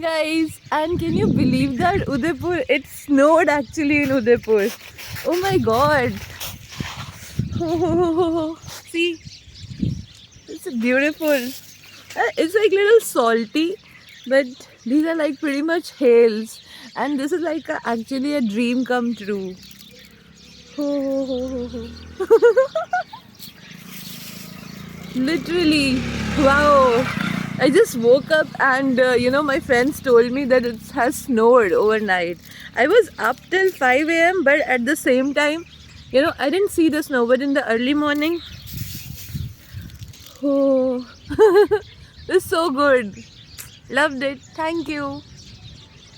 Guys, and can you believe that Udaipur? It snowed actually in Udaipur. Oh my god. See, it's beautiful. It's like little salty, but these are like pretty much hills, and this is like actually a dream come true. Literally, wow. I just woke up and my friends told me that it has snowed overnight. I was up till 5 a.m., but at the same time, I didn't see the snow, but in the early morning, oh, it's so good. Loved it. Thank you.